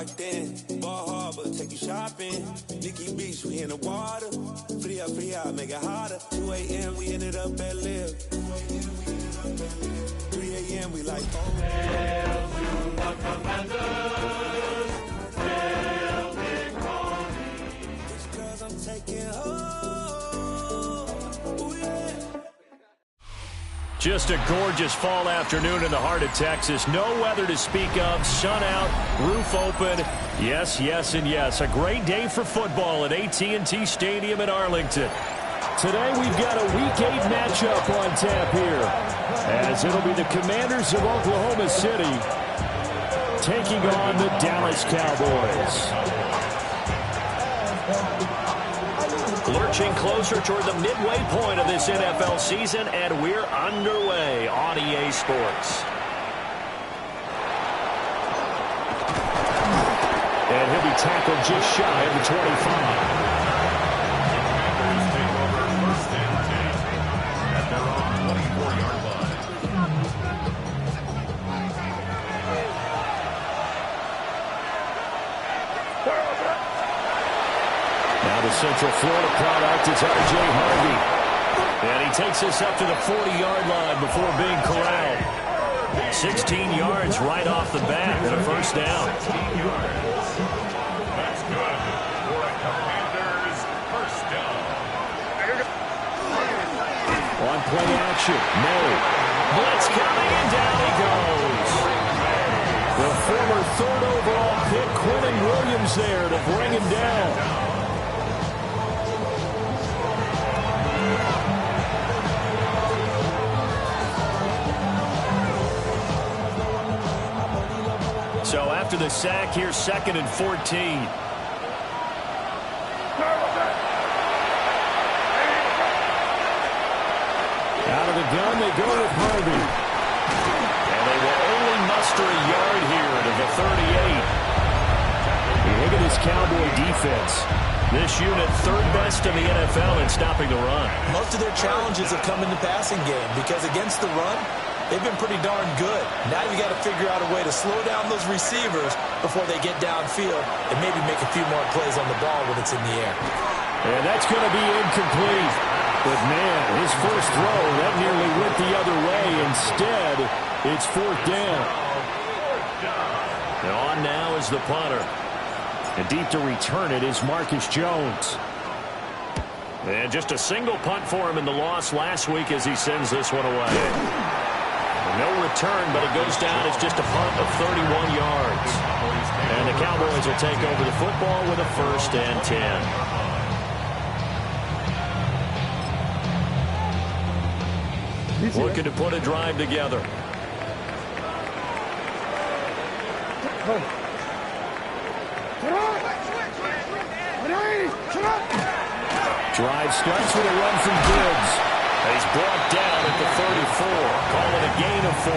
locked in. Ball Harbor, take you shopping. Nikki Beach, we in the water. Free up, make it harder. 2 a.m., we ended up at Live. 3 a.m., we like, oh. Hail to the Commanders. Hail Big Ronnie. It's 'cause I'm taking home. Ooh, yeah. Just a gorgeous fall afternoon in the heart of Texas. No weather to speak of. Sun out, roof open. Yes, yes, and yes. A great day for football at AT&T Stadium in Arlington. Today we've got a Week 8 matchup on tap here, as it'll be the Commanders of Oklahoma City taking on the Dallas Cowboys. Lurching closer toward the midway point of this NFL season, and we're underway on EA Sports. And he'll be tackled just shy of the 25. Central Florida product, it's R.J. Harvey. And he takes us up to the 40-yard line before being corralled. 16 yards right off the bat and a first down. That's good for a Commanders first down. On play action, Murray. Blitz coming, and down he goes. The former third overall pick, Quentin Williams, there to bring him down. So after the sack, here's 2nd and 14. Out of the gun, they go with Harvey. And they will only muster a yard here to the 38. Look at this Cowboy defense. This unit, third best in the NFL in stopping the run. Most of their challenges have come in the passing game because against the run, they've been pretty darn good. Now you got to figure out a way to slow down those receivers before they get downfield and maybe make a few more plays on the ball when it's in the air. And that's going to be incomplete. But, man, his first throw, that nearly went the other way. Instead, it's 4th down. And on now is the punter. And deep to return it is Marcus Jones. And just a single punt for him in the loss last week as he sends this one away. No return, but it goes down as just a punt of 31 yards. And the Cowboys will take over the football with a 1st and 10. Looking to put a drive together. Drive starts with a run from Gibbs. He's brought down at the 34. Call it a gain of 4.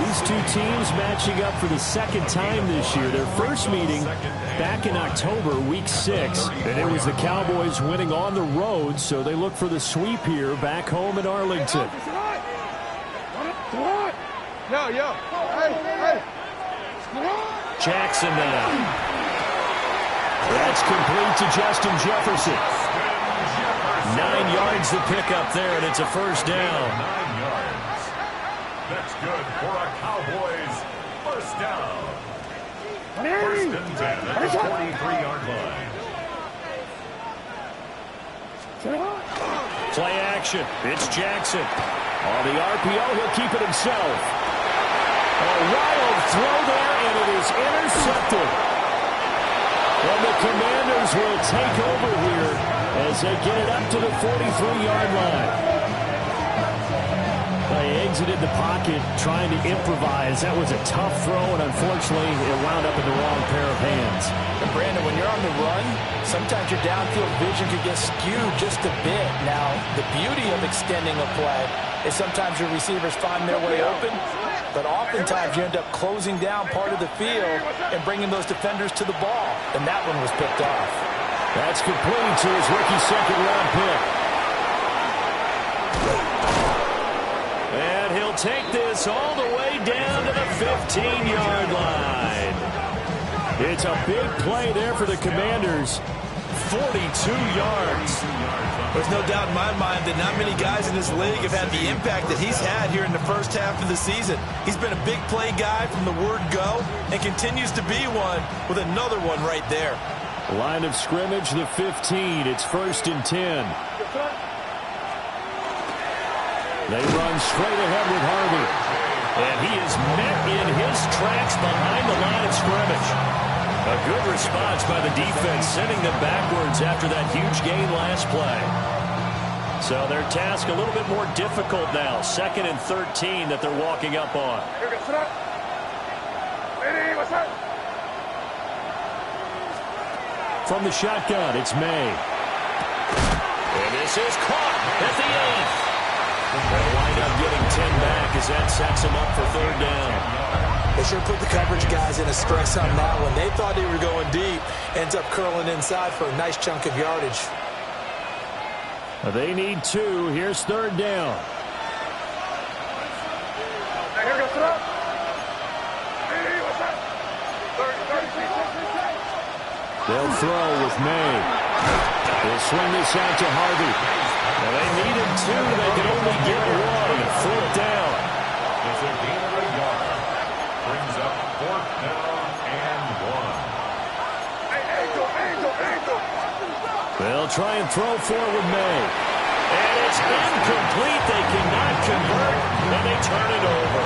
These two teams matching up for the second time this year. Their first meeting back in October, week 6. And it was the Cowboys winning on the road, so they look for the sweep here back home in Arlington. Jackson now. That's complete to Justin Jefferson. 9 yards to pick up there, and it's a first down. 9 yards. That's good for a Cowboys first down. 1st and 10 at the 43-yard line. Play action. It's Jackson. On the RPO, he'll keep it himself. A wild throw there, and it is intercepted. And the Commanders will take over here as they get it up to the 43-yard line. They exited the pocket trying to improvise. That was a tough throw, and unfortunately, it wound up in the wrong pair of hands. And Brandon, when you're on the run, sometimes your downfield vision could get skewed just a bit. Now, the beauty of extending a play is sometimes your receivers find their way open, but oftentimes you end up closing down part of the field and bringing those defenders to the ball, and that one was picked off. That's complete to his rookie second-round pick. And he'll take this all the way down to the 15-yard line. It's a big play there for the Commanders. 42 yards. There's no doubt in my mind that not many guys in this league have had the impact that he's had here in the first half of the season. He's been a big play guy from the word go and continues to be one with another one right there. Line of scrimmage, the 15. It's 1st and 10. They run straight ahead with Harvey. And he is met in his tracks behind the line of scrimmage. A good response by the defense, sending them backwards after that huge gain last play. So their task a little bit more difficult now. 2nd and 13 that they're walking up on. From the shotgun, it's May. And this is caught at the 8th. They'll wind up getting 10 back as that sets them up for 3rd down. They sure put the coverage guys in a stress on that one. They thought they were going deep. Ends up curling inside for a nice chunk of yardage. They need 2. Here's 3rd down. They'll throw with May. They'll swing this out to Harvey. Well, they needed 2. They could only get 1. 4th down. It's a gain of a yard. Brings up 4th down and 1. They'll try and throw forward May. And it's incomplete. They cannot convert, and they turn it over.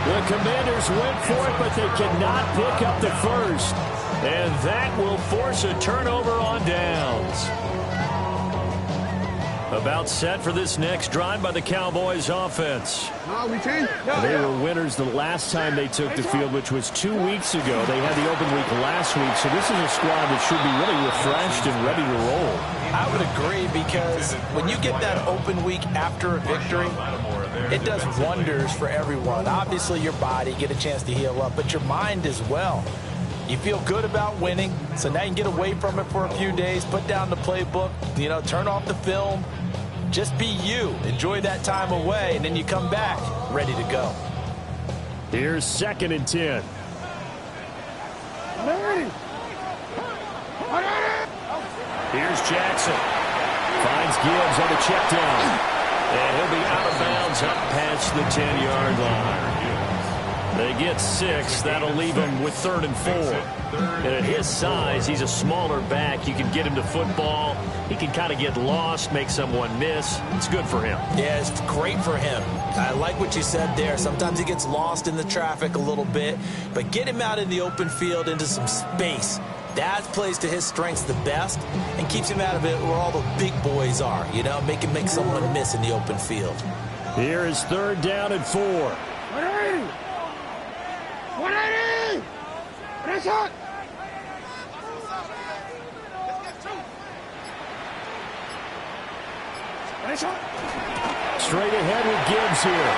The Commanders went for it, but they cannot pick up the first. And that will force a turnover on downs. About set for this next drive by the Cowboys offense. They were winners the last time they took the field, which was 2 weeks ago. They had the open week last week, so this is a squad that should be really refreshed and ready to roll. I would agree, because when you get that open week after a victory, it does wonders for everyone. Obviously, your body, get a chance to heal up, but your mind as well. You feel good about winning, so now you can get away from it for a few days, put down the playbook, turn off the film. Just be you. Enjoy that time away, and then you come back ready to go. Here's 2nd and 10. Here's Jackson. Finds Gibbs on the check down. And he'll be out of bounds up past the 10-yard line. They get 6. That'll leave him with 3rd and 4. And at his size, he's a smaller back. You can get him to football. He can kind of get lost, make someone miss. It's good for him. Yeah, it's great for him. I like what you said there. Sometimes he gets lost in the traffic a little bit, but get him out in the open field into some space. That plays to his strengths the best and keeps him out of it where all the big boys are, make him make someone miss in the open field. Here is 3rd down and 4. 180! Press it! Straight ahead with Gibbs here.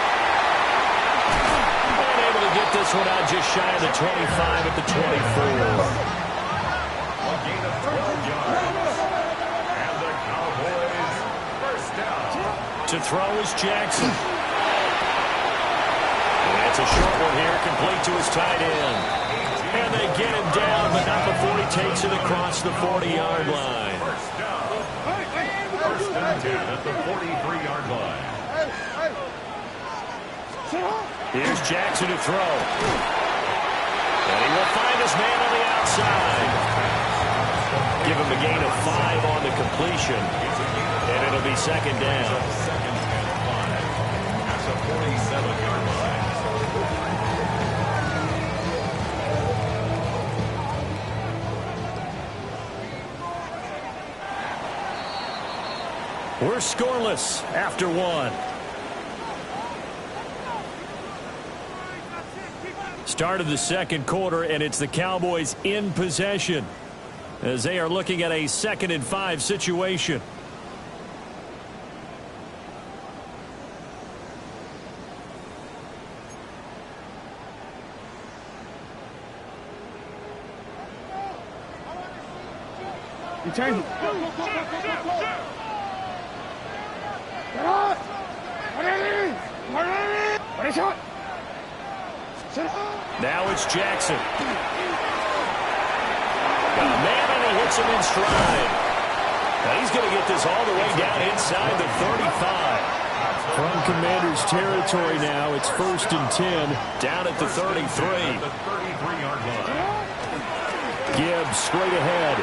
Unable to get this one out just shy of the 25 at the 24. A gain of 12 yards. And the Cowboys 1st down. To throw is Jackson. And that's a short one here, complete to his tight end. And they get him down, but not before he takes it across the 40-yard line. 1st down. 1st and 10 at the 43-yard line. Here's Jackson to throw. And he will find his man on the outside. Give him a gain of 5 on the completion. And it'll be 2nd down. 2nd and 5 at the 47-yard line. We're scoreless after 1. Start of the 2nd quarter, and it's the Cowboys in possession as they are looking at a 2nd and 5 situation. You change it. Now it's Jackson. Man, and he hits him in stride. Now he's going to get this all the way down inside the 35. From Commanders territory now, it's 1st and 10, down at the 33. Gibbs straight ahead.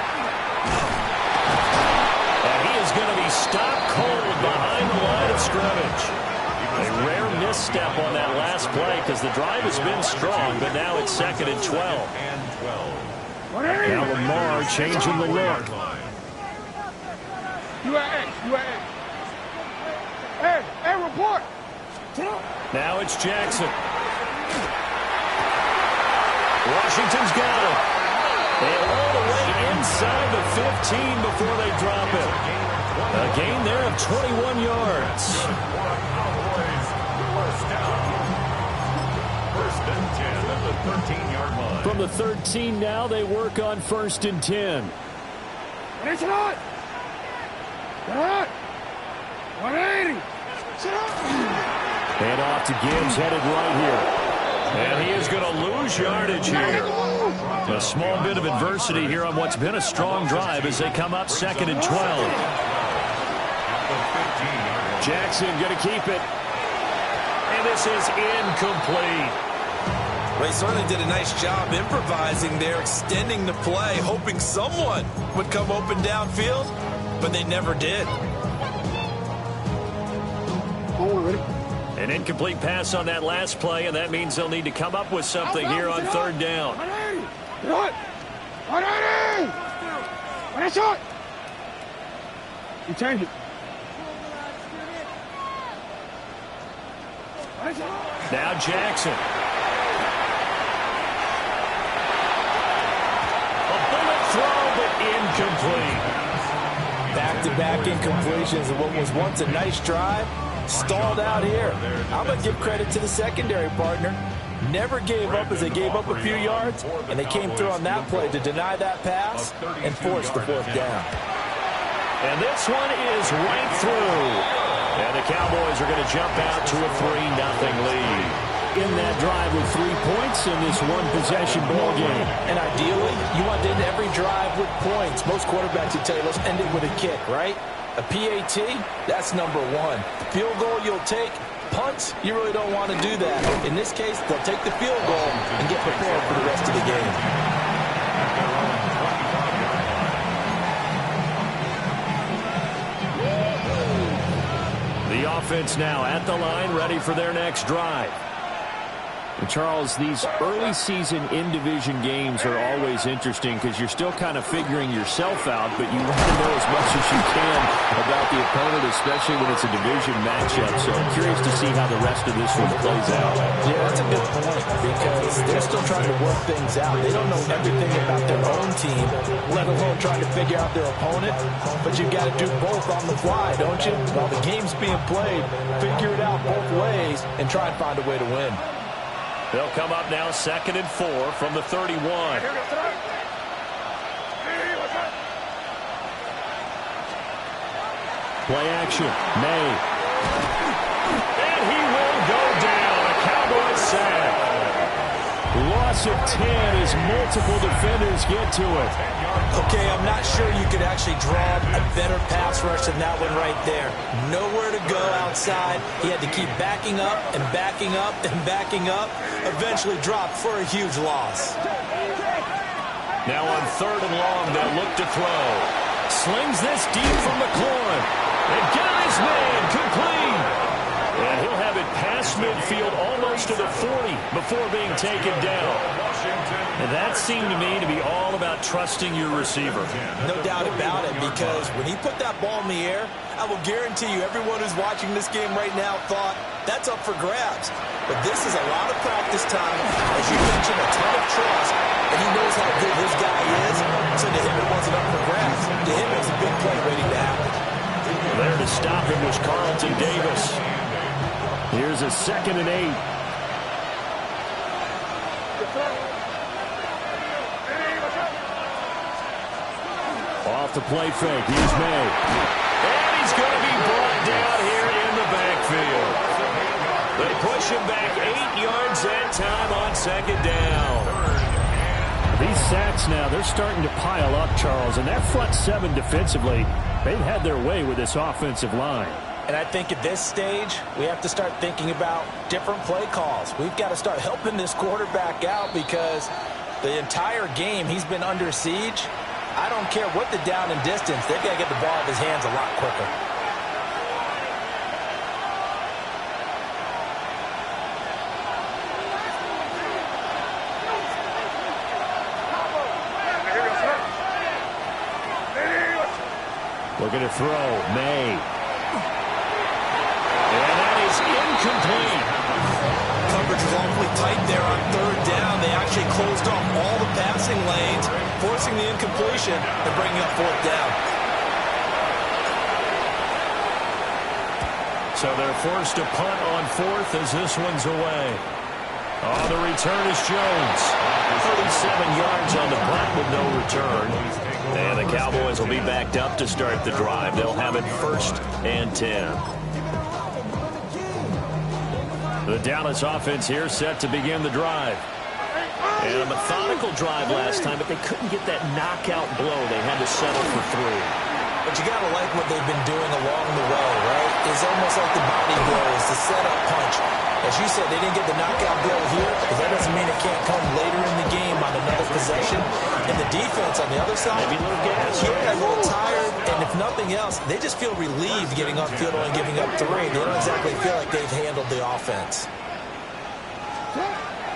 And he is going to be stopped cold behind the line of scrimmage. A rare misstep on that last play because the drive has been strong, but now it's 2nd and 12. Now Lamar changing the look. UAA. Hey, report. Now it's Jackson. Washington's got it. They all the way inside the 15 before they drop it. A gain there of 21 yards. First and 10 at the 13-yard line. From the 13 now, they work on 1st and 10. It's not. Good. 180. And off to Gibbs, headed right here. And he is going to lose yardage here. A small bit of adversity here on what's been a strong drive as they come up 2nd and 12. Jackson going to keep it. And this is incomplete. Well, he certainly did a nice job improvising there, extending the play, hoping someone would come open downfield, but they never did. An incomplete pass on that last play, and that means they'll need to come up with something here on 3rd down. 180. What a shot. You change it. Now Jackson. A bullet throw, but incomplete. Back-to-back incompletions of what was once a nice drive. Stalled out here. I'm going to give credit to the secondary partner. Never gave up as they gave up a few yards, and they came through on that play to deny that pass and force the 4th down. And this one is right through. And the Cowboys are going to jump out to a 3-0 lead. In that drive with 3 points in this one-possession ball game. And ideally, you want to end every drive with points. Most quarterbacks would tell you, let's end it with a kick, right? A PAT, that's number 1. Field goal you'll take. Punts, you really don't want to do that. In this case, they'll take the field goal and get prepared for the rest of the game. The offense now at the line, ready for their next drive. And Charles, these early season in-division games are always interesting because you're still kind of figuring yourself out, but you want to know as much as you can about the opponent, especially when it's a division matchup. So I'm curious to see how the rest of this one plays out. Yeah, that's a good point because they're still trying to work things out. They don't know everything about their own team, let alone trying to figure out their opponent. But you've got to do both on the fly, don't you? While the game's being played, figure it out both ways and try and find a way to win. They'll come up now 2nd and 4 from the 31. Play action. May. And he will go down. A Cowboys sack. Loss of 10 as multiple defenders get to it. Okay, I'm not sure you could actually draw a better pass rush than that one right there. Nowhere to go outside. He had to keep backing up and backing up and backing up. Eventually dropped for a huge loss. Now on 3rd and long, they'll look to throw. Slings this deep from McLaurin. And got his man complete. And he'll have it past midfield almost to the 40 before being taken down. And that seemed to me to be all about trusting your receiver. No doubt about it, because when he put that ball in the air, I will guarantee you everyone who's watching this game right now thought that's up for grabs. But this is a lot of practice time. As you mentioned, a ton of trust, and he knows how good his guy is. So to him, it wasn't up for grabs. To him, it was a big play waiting to happen. There to stop him was Carlton Davis. Here's a 2nd and 8. Off the play fake. Here's May. And he's going to be brought down here in the backfield. They push him back 8 yards that time on 2nd down. These sacks now. They're starting to pile up, Charles. And that front seven defensively, they've had their way with this offensive line. And I think at this stage, we have to start thinking about different play calls. We've got to start helping this quarterback out because the entire game he's been under siege. I don't care what the down and distance. They've got to get the ball out of his hands a lot quicker. Looking to throw. May. And that is incomplete. Coverage was awfully tight there on third down. They actually closed off all the passing lanes, forcing the incompletion and bringing up fourth down. So they're forced to punt on fourth as this one's away. Oh, the return is Jones. 37 yards on the punt with no return. And the Cowboys will be backed up to start the drive. They'll have it 1st and 10. The Dallas offense here set to begin the drive. And a methodical drive last time, but they couldn't get that knockout blow. They had to settle for 3. But you got to like what they've been doing along the way, right? It's almost like the body blows, the setup punch. As you said, they didn't get the knockout blow here, but that doesn't mean it can't come later in the game on another possession. And the defense on the other side, maybe a little gas. Yeah, a little tired, and if nothing else, they just feel relieved getting upfield and giving up 3. They don't exactly feel like they've handled the offense.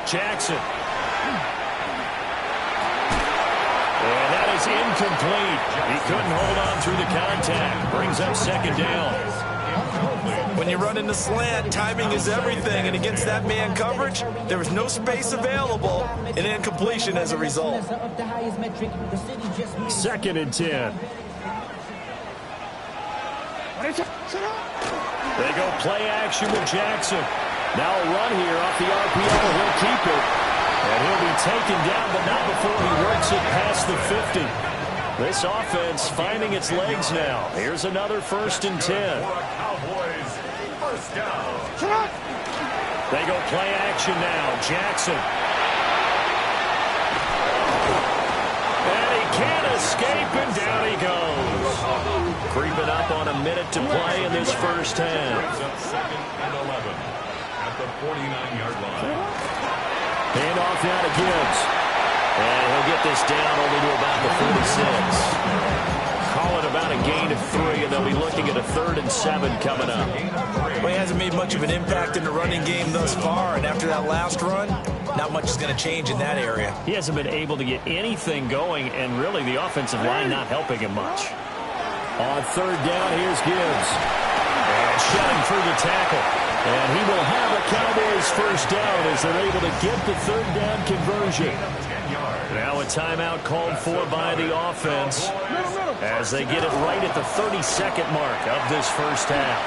Jackson. And that is incomplete. He couldn't hold on through the contact. Brings up 2nd down. When you run in the slant, timing is everything. And against that man coverage, there was no space available and incompletion as a result. 2nd and 10. They go play action with Jackson. Now a run here off the RPO. He'll keep it. And he'll be taken down, but not before he works it past the 50. This offense finding its legs now. Here's another 1st and 10. Cowboys, 1st down. They go play action now. Jackson. And he can't escape, and down he goes. Creeping up on a minute to play in this first half. Brings up 2nd and 11 at the 49-yard line. Hand off now to Gibbs. And he'll get this down only to about the 46. Call it about a gain of 3, and they'll be looking at a 3rd and 7 coming up. Well, he hasn't made much of an impact in the running game thus far, and after that last run, not much is going to change in that area. He hasn't been able to get anything going, and really the offensive line not helping him much. On 3rd down, here's Gibbs. And shedding through the tackle. And he will have a Cowboys 1st down as they're able to get the 3rd down conversion. Now a timeout called for by the offense as they get it right at the 32nd mark of this first half.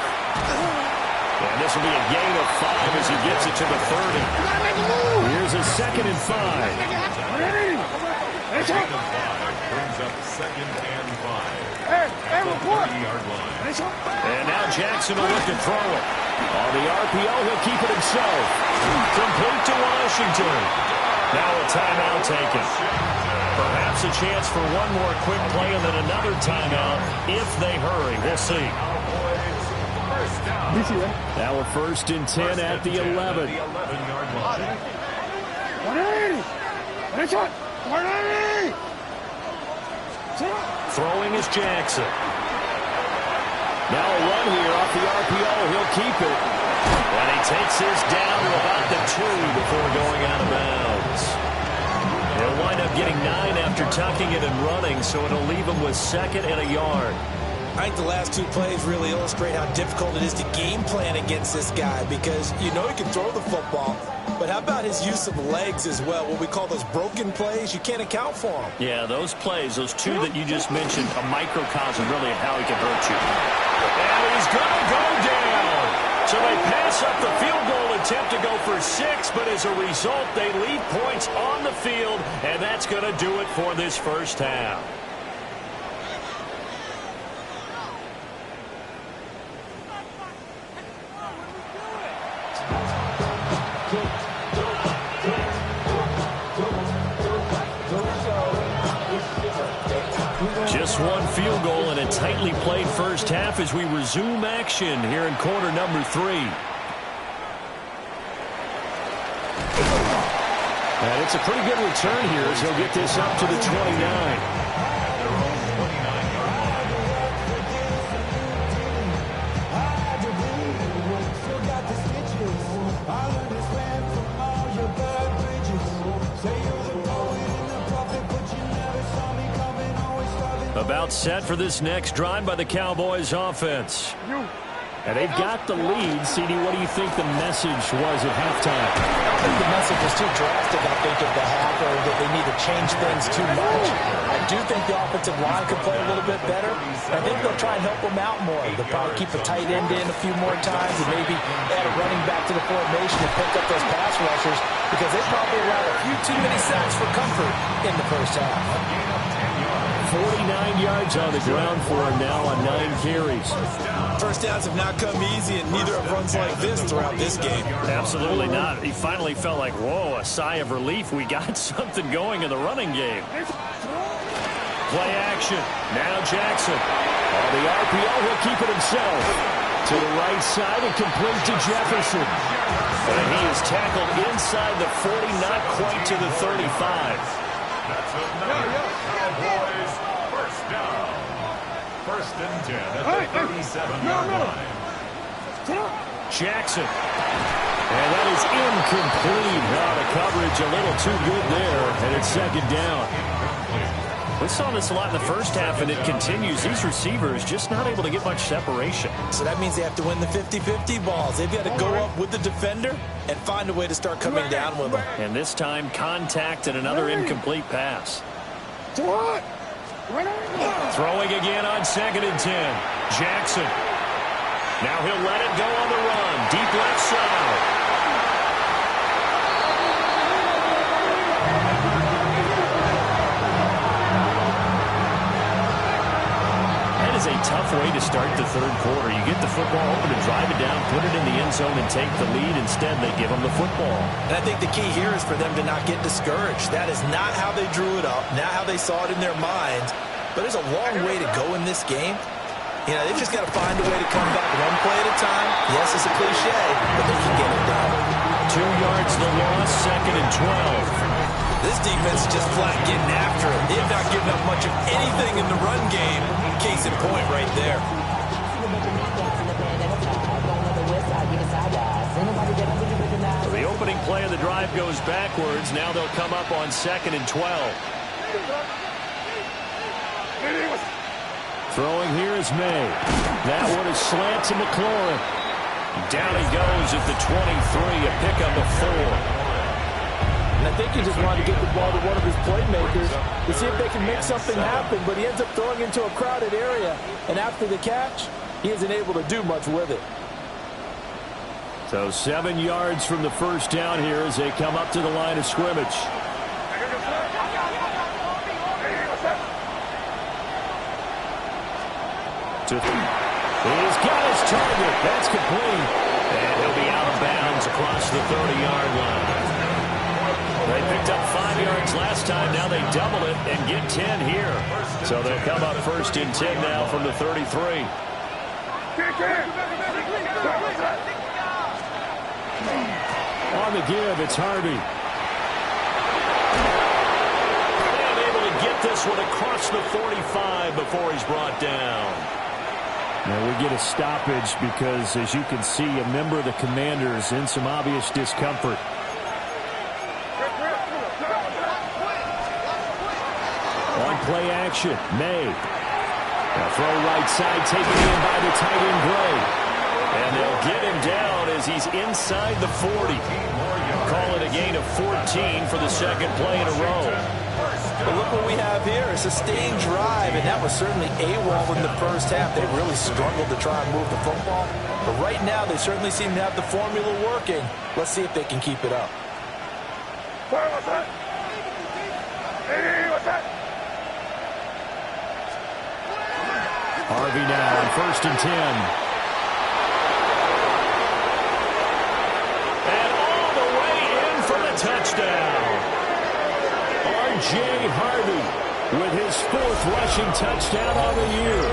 And this will be a gain of 5 as he gets it to the 30. Here's a 2nd and 5. Brings up 2nd and 5. Hey, report. 30-yard line. And now Jackson will look to throw it. On the RPO, he'll keep it himself. Complete to Washington. Now a timeout taken. Perhaps a chance for one more quick play and then another timeout if they hurry. We'll see. Now a 1st and 10 at the 11. 11-yard line. 180. Throwing is Jackson. Now a run here off the RPO. He'll keep it. And he takes his down to about the 2 before going out of bounds. He'll wind up getting 9 after tucking it and running, so it'll leave him with 2nd and a yard. I think the last 2 plays really illustrate how difficult it is to game plan against this guy because you know he can throw the football, but how about his use of legs as well? What we call those broken plays, you can't account for them. Yeah, those plays, those 2 that you just mentioned, a microcosm really of how he can hurt you. And he's going to go down. So they pass up the field goal attempt to go for 6, but as a result, they leave points on the field, and that's going to do it for this first half. Just one field goal in a tightly played first half as we resume action here in quarter number 3. And it's a pretty good return here as he'll get this up to the 29. About set for this next drive by the Cowboys offense. And they've got the lead. CD, what do you think the message was at halftime? I don't think the message was too drastic, I think, at the half, or that they need to change things too much. I do think the offensive line could play a little bit better. I think they'll try and help them out more. They'll probably keep a tight end in a few more times and maybe add a running back to the formation and pick up those pass rushers because they probably allowed a few too many sacks for comfort in the first half. 49 yards on the ground for him now on 9 carries. First downs have not come easy, and neither have runs like this throughout this game. Absolutely not. He finally felt like, whoa, a sigh of relief. We got something going in the running game. Play action. Now Jackson. On the RPO, he'll keep it himself. To the right side and complete to Jefferson. And he is tackled inside the 40, not quite to the 35. That's enough. Cowboys, first down. First and 10 at the 37-yard line. Jackson. And that is incomplete. The coverage a little too good there, and it's second down. We saw this a lot in the first half, and it continues. These receivers just not able to get much separation. So that means they have to win the 50-50 balls. They've got to go up with the defender and find a way to start coming down with them. And this time, contact and another incomplete pass. Throwing again on 2nd and 10. Jackson. Now he'll let it go on the run. Deep left side. That is a tough way to start the third quarter. You get the football open to drive it down, put it in the end zone, and take the lead. Instead, they give them the football. And I think the key here is for them to not get discouraged. That is not how they drew it up, not how they saw it in their minds. But there's a long way to go in this game. You know, they've just got to find a way to come back one play at a time. Yes, it's a cliche, but they can get it done. 2 yards the loss, 2nd and 12. This defense is just flat getting after it. They have not given up much of anything in the run game. Case in point right there. The opening play of the drive goes backwards. Now they'll come up on 2nd and 12. Throwing here is May. That one is slant to McLaurin. Down he goes at the 23, a pickup of 4. And I think he just wanted to get the ball to one of his playmakers to see if they can make something happen, but he ends up throwing into a crowded area. And after the catch, he isn't able to do much with it. So 7 yards from the first down here as they come up to the line of scrimmage. He's got his target. That's complete. And he'll be out of bounds across the 30-yard line. They picked up 5 yards last time. Now they double it and get 10 here. So they'll come up 1st and 10 now from the 33. On the give, it's Harvey. And able to get this one across the 45 before he's brought down. Now we get a stoppage because, as you can see, a member of the Commanders in some obvious discomfort. On play action, May. Now throw right side, taken in by the tight end Gray. And they'll get him down as he's inside the 40. Call it a gain of 14 for the second play in a row. But look what we have here, a sustained drive, and that was certainly AWOL in the first half. They really struggled to try and move the football. But right now, they certainly seem to have the formula working. Let's see if they can keep it up. Harvey now on 1st and 10. And all the way in for the touchdown. O.J. Harvey with his 4th rushing touchdown on the year.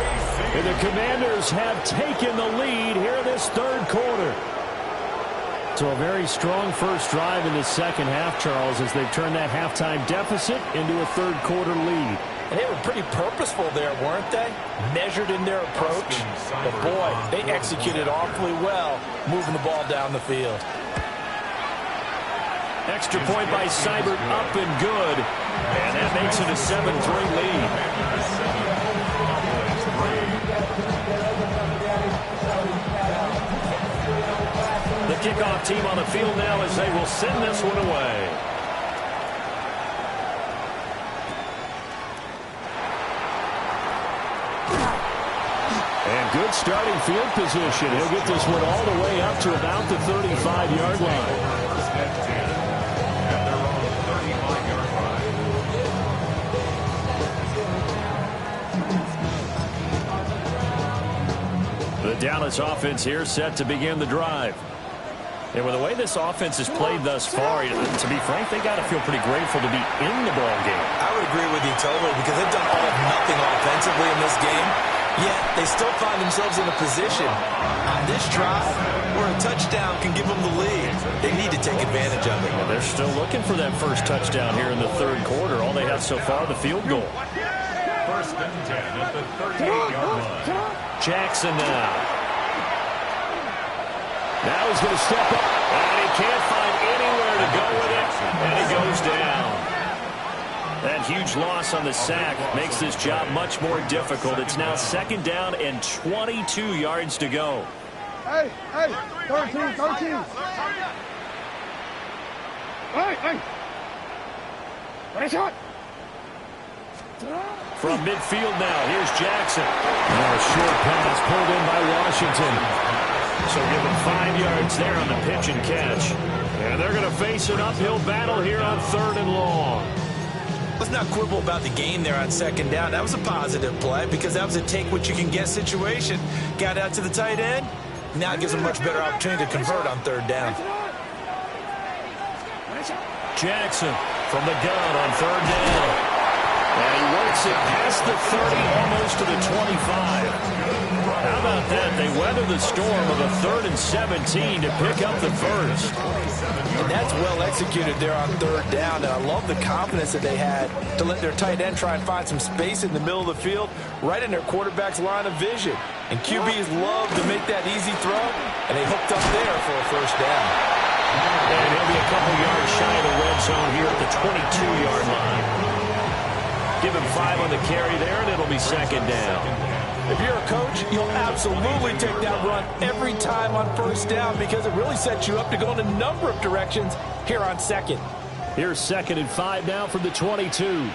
And the Commanders have taken the lead here in this 3rd quarter. So a very strong first drive in the second half, Charles, as they've turned that halftime deficit into a 3rd quarter lead. And they were pretty purposeful there, weren't they? Measured in their approach. But, boy, they executed awfully well moving the ball down the field. Extra point by Seibert, up and good. And that makes it a 7-3 lead. The kickoff team on the field now as they will send this one away. And good starting field position. He'll get this one all the way up to about the 35-yard line. The Dallas offense here set to begin the drive. And with the way this offense has played thus far, to be frank, they got to feel pretty grateful to be in the ball game. I would agree with you totally because they've done all of nothing offensively in this game, yet they still find themselves in a position on this drive where a touchdown can give them the lead. They need to take advantage of it. Well, they're still looking for that first touchdown here in the 3rd quarter. All they have so far, the field goal. 1st and 10 at the 38-yard line. Jackson now. Now he's going to step up, and he can't find anywhere to go with it, and he goes down. That huge loss on the sack makes this job much more difficult. It's now 2nd down and 22 yards to go. Hey, 13. Hey. Nice shot. From midfield now, here's Jackson. And a short pass pulled in by Washington. So give him 5 yards there on the pitch and catch. And they're going to face an uphill battle here on 3rd and long. Let's not quibble about the gain there on 2nd down. That was a positive play because that was a take-what-you-can-get situation. Got out to the tight end. Now it gives them a much better opportunity to convert on 3rd down. Jackson from the gun on 3rd down. And he works it past the 30, almost to the 25. How about that? They weather the storm of a 3rd and 17 to pick up the first. And that's well executed there on 3rd down. And I love the confidence that they had to let their tight end try and find some space in the middle of the field, right in their quarterback's line of vision. And QBs love to make that easy throw, and they hooked up there for a 1st down. And he'll be a couple yards shy of the red zone here at the 22-yard line. Give him 5 on the carry there, and it'll be 2nd down. If you're a coach, you'll absolutely take that run every time on 1st down because it really sets you up to go in a number of directions here on 2nd. Here's 2nd and 5 now from the 22.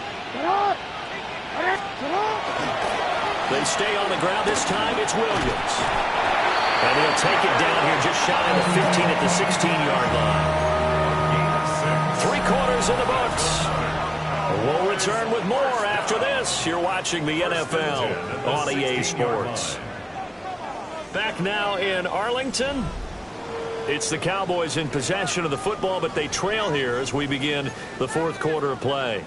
They stay on the ground. This time it's Williams. And he'll take it down here just shy of the 15 at the 16-yard line. 3 quarters in the books. We'll return with more after this. You're watching the NFL on EA Sports. Back now in Arlington. It's the Cowboys in possession of the football, but they trail here as we begin the 4th quarter of play.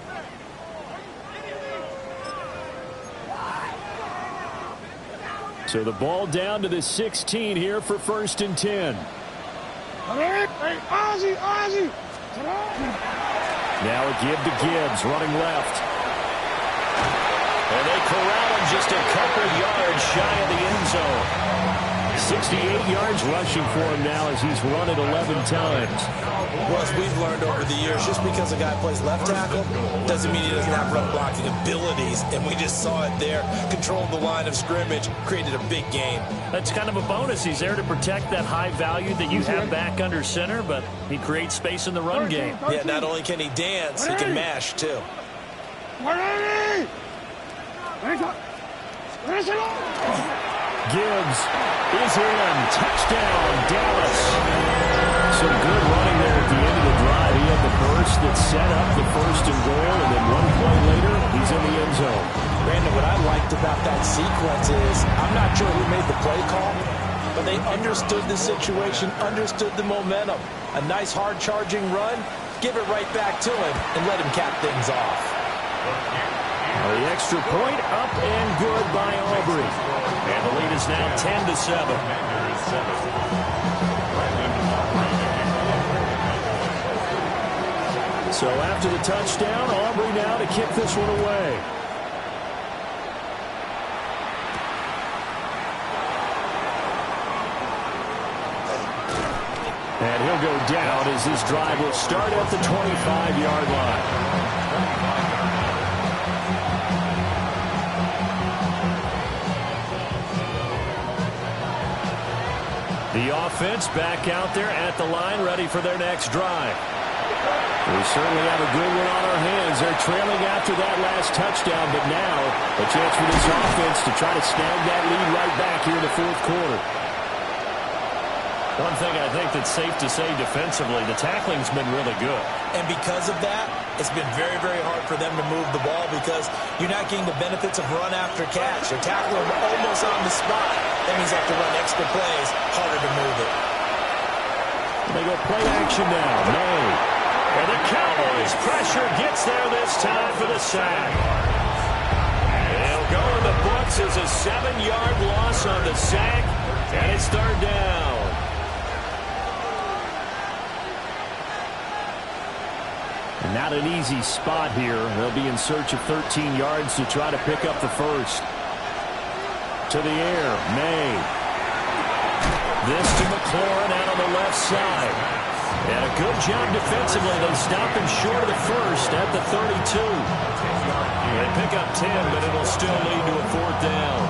So the ball down to the 16 here for 1st and 10. Hey, Ozzie. Now a give to Gibbs, running left. And they corral him just a couple yards shy of the end zone. 68 yards rushing for him now as he's run it 11 times. Well, as we've learned over the years, just because a guy plays left tackle doesn't mean he doesn't have run blocking abilities. And we just saw it there. Controlled the line of scrimmage, created a big game. That's kind of a bonus. He's there to protect that high value that you have back under center, but he creates space in the run game. Yeah, not only can he dance, he can mash, too. Gibbs is in. Touchdown, Dallas. Some good running there at the end of the drive. He had the burst that set up the 1st and goal, and then 1 play later, he's in the end zone. Brandon, what I liked about that sequence is I'm not sure who made the play call, but they understood the situation, understood the momentum. A nice hard-charging run, give it right back to him, and let him cap things off. The extra point up and good by Aubrey. And the lead is now 10-7. So after the touchdown, Aubrey now to kick this one away. And he'll go down as this drive will start at the 25-yard line. The offense back out there at the line, ready for their next drive. We certainly have a good one on our hands. They're trailing after that last touchdown, but now a chance for this offense to try to snag that lead right back here in the fourth quarter. One thing I think that's safe to say defensively, the tackling's been really good. And because of that, it's been very, very hard for them to move the ball because you're not getting the benefits of run after catch. You're tackling almost on the spot. That means you have to run extra plays, harder to move it. They go play action now. May. And the Cowboys pressure gets there this time for the sack. It'll go in the books as a 7-yard loss on the sack, and it's third down. And not an easy spot here. They'll be in search of 13 yards to try to pick up the first. To the air, May. This to McLaurin out on the left side. And a good job defensively. They stop him short of the first at the 32. They pick up 10, but it'll still lead to a fourth down.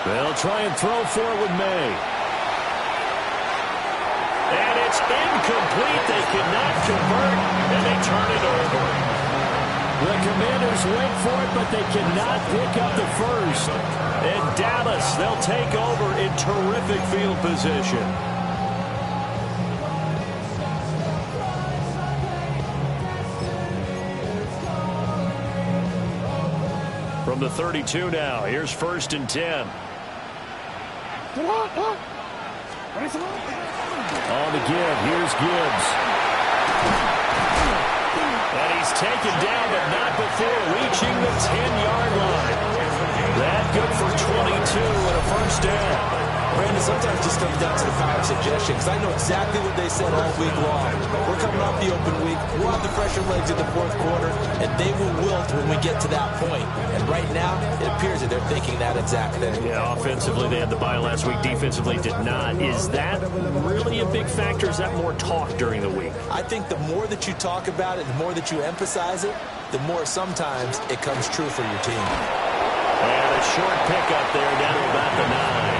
They'll try and throw for it with May. And it's incomplete. They cannot convert, and they turn it over. The Commanders went for it, but they cannot pick up the first. And Dallas, they'll take over in terrific field position. From the 32 now, here's 1st and 10. On the give, here's Gibbs. And he's taken down, but not before reaching the 10-yard line. That good for 22 and a first down. Brandon, sometimes it just comes down to the power of suggestion, because I know exactly what they said all week long. We're coming off the open week. We'll have the fresher legs in the fourth quarter, and they will wilt when we get to that point. And right now, it appears that they're thinking that exact thing. Yeah, offensively, they had the bye last week. Defensively, did not. Is that really a big factor? Is that more talk during the week? I think the more that you talk about it, the more that you emphasize it, the more sometimes it comes true for your team. And a short pickup there down to about the 9.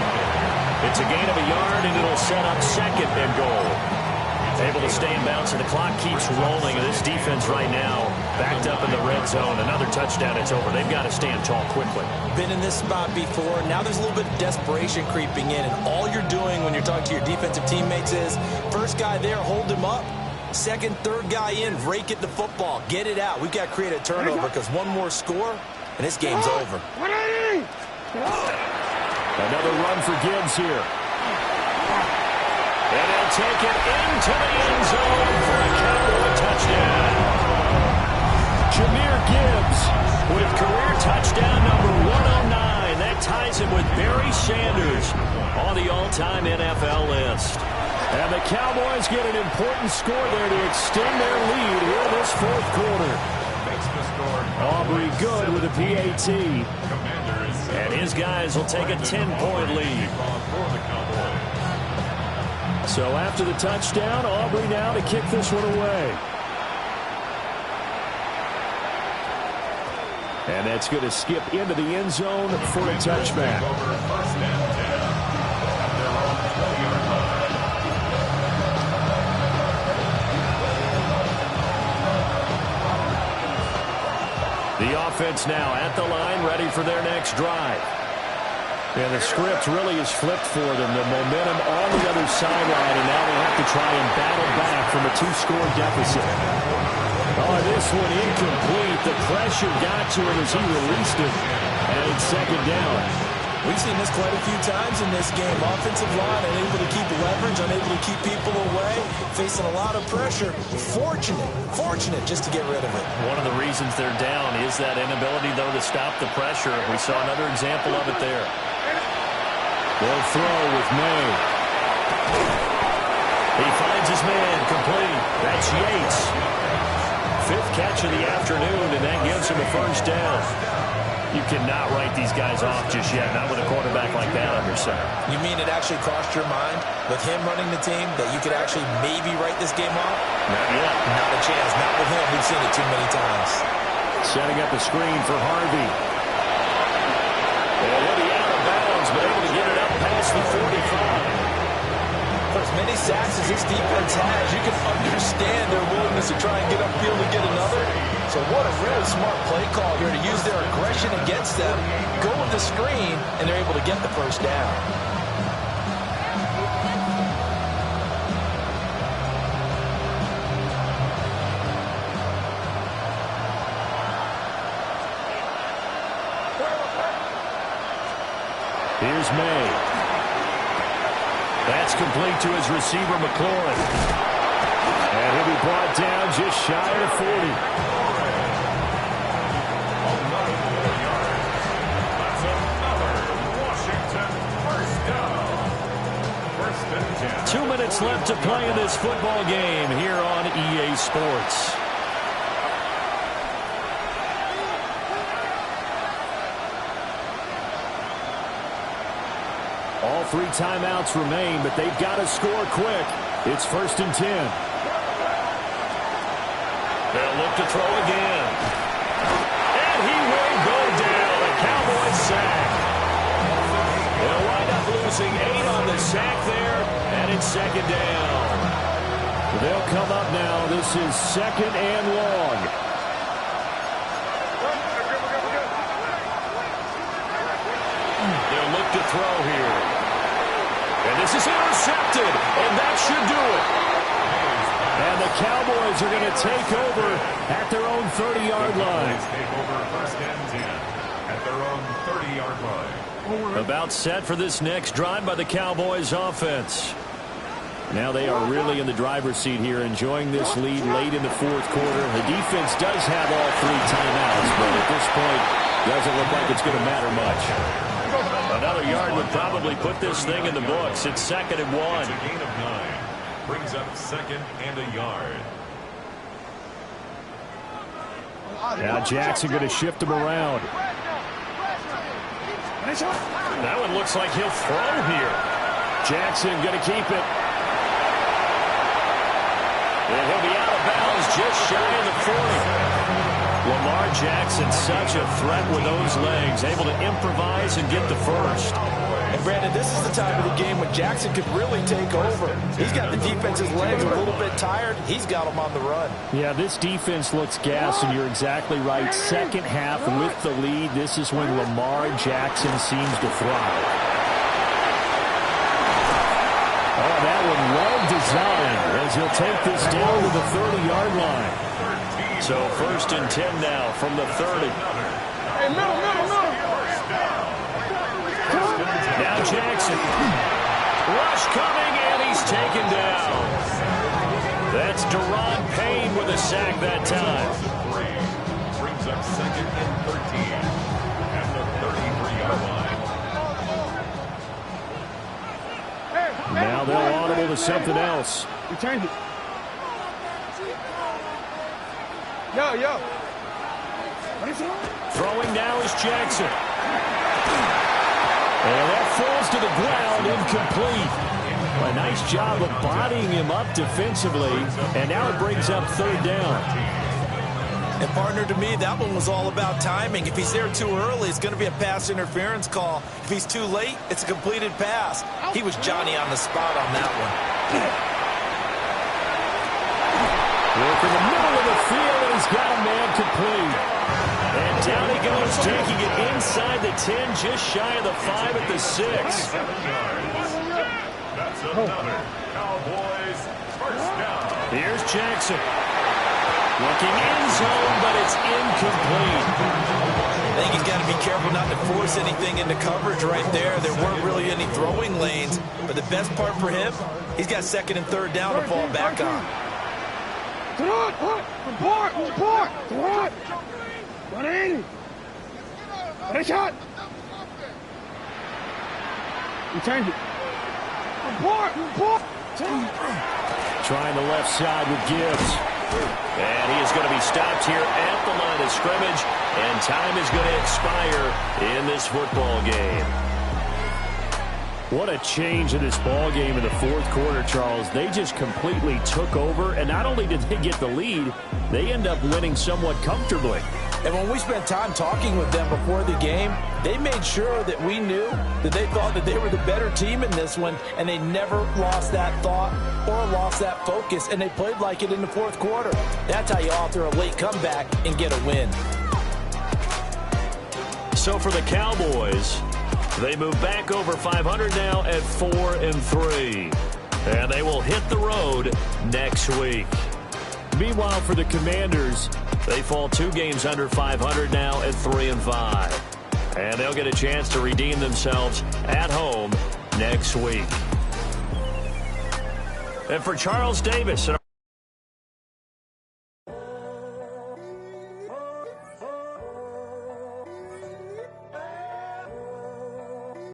It's a gain of a yard, and it'll set up 2nd and goal. Able to stay in bounds, and the clock keeps rolling. And this defense right now backed up in the red zone. Another touchdown, it's over. They've got to stand tall quickly. Been in this spot before. Now there's a little bit of desperation creeping in, and all you're doing when you're talking to your defensive teammates is, first guy there, hold him up. Second, third guy in, rake at the football. Get it out. We've got to create a turnover because one more score, and this game's over. Another run for Gibbs here. And he'll take it into the end zone for a Cowboy touchdown. Jahmyr Gibbs with career touchdown number 109. That ties him with Barry Sanders on the all-time NFL list. And the Cowboys get an important score there to extend their lead here this fourth quarter. Aubrey good with a PAT. And his guys will take a 10-point lead. So after the touchdown, Aubrey now to kick this one away. And that's going to skip into the end zone for a touchback. The offense now at the line, ready for their next drive. And the script really is flipped for them. The momentum on the other sideline, and now they have to try and battle back from a 2-score deficit. Oh, this one incomplete. The pressure got to him as he released it. And it's 2nd down. We've seen this quite a few times in this game. Offensive line unable to keep leverage, unable to keep people away, facing a lot of pressure. Fortunate just to get rid of it. One of the reasons they're down is that inability, though, to stop the pressure. We saw another example of it there. They'll throw with May. He finds his man, complete. That's Yates. 5th catch of the afternoon, and that gives him a first down. You cannot write these guys off just yet, not with a quarterback like that under center. You mean it actually crossed your mind with him running the team that you could actually maybe write this game off? Not yet. Not a chance. Not with him. We've seen it too many times. Setting up a screen for Harvey. And he'll be out of bounds, but able to get it up past the 45. For as many sacks as this defense has, you can understand their willingness to try and get upfield and get another. So what a really smart play call here to use their aggression against them, go with the screen, and they're able to get the first down. Here's May. That's complete to his receiver, McLaurin. And he'll be brought down just shy of 40. That's another Washington first down. 2 minutes left to play in this football game here on EA Sports. All 3 timeouts remain, but they've got to score quick. It's 1st and 10. They'll look to throw again. And he will go down. A Cowboys sack. They'll wind up losing 8 on the sack there, and it's 2nd down. They'll come up now. This is 2nd and long. They'll look to throw here. And this is intercepted, and that should do it. And the Cowboys are going to take over at their own 30-yard line. Take over 1st and 10 at their own 30-yard line. About set for this next drive by the Cowboys offense. Now they are really in the driver's seat here, enjoying this lead late in the 4th quarter. The defense does have all 3 timeouts, but at this point, doesn't look like it's going to matter much. Another yard would probably put this thing in the books. It's 2nd and 1. It's a gain of 9. Brings up 2nd and a yard. Now Jackson going to shift him around. That one looks like he'll throw here. Jackson going to keep it. And he'll be out of bounds just shy of the 40. Lamar Jackson, such a threat with those legs, able to improvise and get the first. And Brandon, this is the time of the game when Jackson could really take over. He's got the defense's legs a little bit tired. He's got them on the run. Yeah, this defense looks gassed, and you're exactly right. 2nd half with the lead, this is when Lamar Jackson seems to thrive. Oh, that one well designed as he'll take this down to the 30-yard line. So 1st and 10 now from the 30. Hey, middle. Now Jackson. Rush coming, and he's taken down. That's Deron Payne with a sack that time. Brings up 2nd and 13 at the 33-yard line. Now they'll audible to something else. Return it. Yo. Throwing now is Jackson. And that falls to the ground, incomplete. A nice job of bodying him up defensively, and now it brings up 3rd down. And partner, to me, that one was all about timing. If he's there too early, it's going to be a pass interference call. If he's too late, it's a completed pass. He was Johnny on the spot on that one. Work in the middle of the field, and he's got a man complete. And down he goes, taking it inside the 10, just shy of the 5 at the 6. 7 yards. That's another Cowboys first down. Here's Jackson. Looking in zone, but it's incomplete. I think he's got to be careful not to force anything into coverage right there. There weren't really any throwing lanes, but the best part for him, he's got second and third down to fall back on. Report! Running! Ready, shot! You change it. Report! Trying the left side with Gibbs. And he is going to be stopped here at the line of scrimmage, and time is going to expire in this football game. What a change in this ball game in the fourth quarter, Charles. They just completely took over, and not only did they get the lead, they end up winning somewhat comfortably. And when we spent time talking with them before the game, they made sure that we knew that they thought that they were the better team in this one, and they never lost that thought or lost that focus, and they played like it in the fourth quarter. That's how you author a late comeback and get a win. So for the Cowboys, they move back over 500 now at 4-3. And they will hit the road next week. Meanwhile, for the Commanders, they fall 2 games under 500 now at 3-5. And they'll get a chance to redeem themselves at home next week. And for Charles Davis...